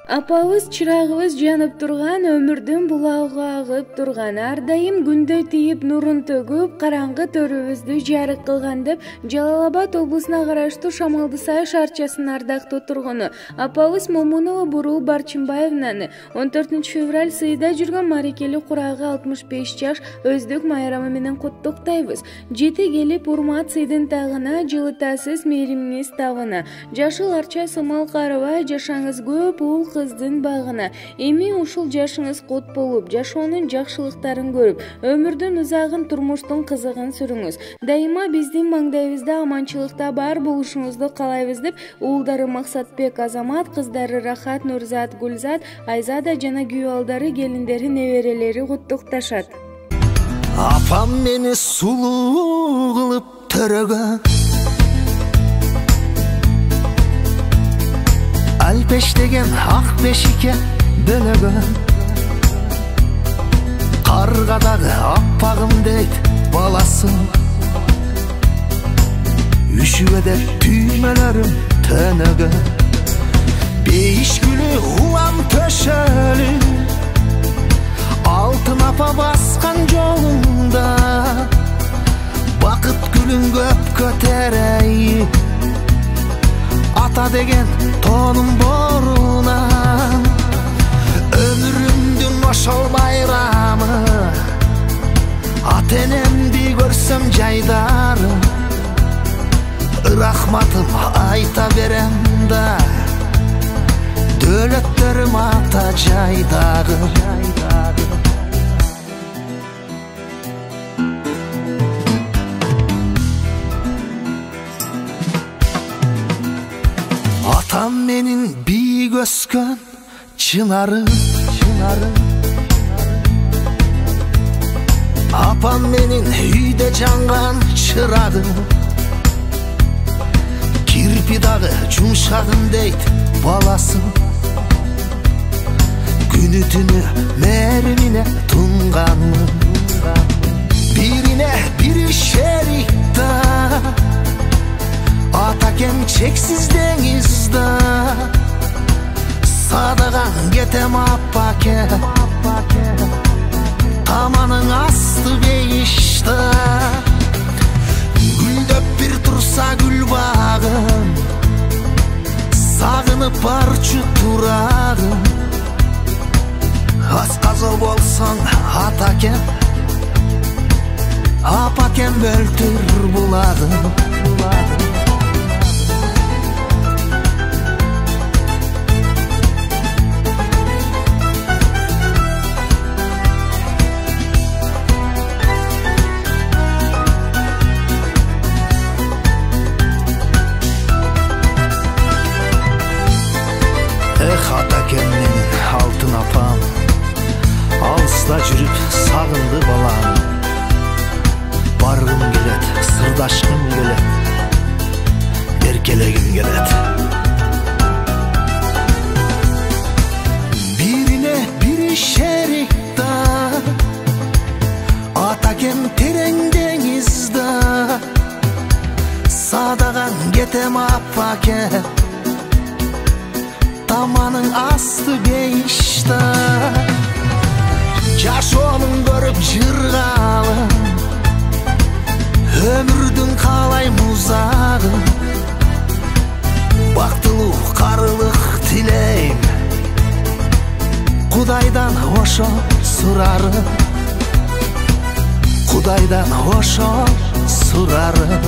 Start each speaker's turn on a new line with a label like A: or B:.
A: Апабыз чырагыбыз жанып турган, өмүрдүн булагы агып турган, ар дайым күндө тийип нурун төгүп, караңгы төрүбүздү жарык кылган деп Жалал Абад облусуна караштуу Шамалдысай шаарчасынын ардактуу тургуну апабыз Момунова Бурул Барчынбаевнаны 14 февраль сыйда жүргөн марекелүү курагы 65 жаш өздүк майрамы менен куттуктайбыз. Жети келип урмат сыйдын тагына, жылытасыз мээримиңиз табына. Жашыл Арча Самалкарова, жашаңыз көп, уул кыздын багына. Эми ушул жашыңыз кут болуп, жашоонун жакшылыктарын көрүп, өмүрдүн узагын, турмуштун кызыгын сүрүңүз. Дайыма биздин маңдайыбызда аманчылыкта бар болушуңузду каалайбыз деп уулдары Максатбек Азамат, кыздары Рахат, Нурзат, Гүлзат, Айзада жана күйөөалдары, келиндери, неберелери куттукташат.
B: Апам мени сулуу кылып төрөгөн, Алпеш деген ак бешикке бөлөгөн, каргадагы аппагым дейт баласы, үшүгө деп түймөлөрүм төнөгөн. Бейиш күнү улам төшөлү, алтын апа баскан жолунда, бакыт гүлүн көп көтерейи, ата деген тонун борунан. Өмүрүмдүн ошол байрамы, ата энемди көрсөм жайдары, рахматым айта берем да, дөөлөттөрүм ата жайдагы. Атам менин бийик өскөн чынарым, апам менин үйдө жанган чырагым, кирпи дагы жумшагым дейт баласы, күнү түнү мээримине тунганы, бирине бири шерик да, атакем чексиз деңизда, садаган кетем апаке, таманың асты бейишта, гүлдөп бир турса гүл багым, сагынып барчу турагым, асказы болсоң атакем, апакем өлтүр булагым. Атакемнин алтын апам, алыста жүрүп сагынды балам, баргым келет, сырдашкым келет, эркелегим келет. Бирине бири шерик да, атакем терең деңизда, садаган кетем апаке, таманың асты бейишта, жашоонун көрүп жыргалым, өмүрдүн каалайм узагын, бактылуу карылык тилейм, Кудайдан ошо сурарым, Кудайдан ошо сурарым.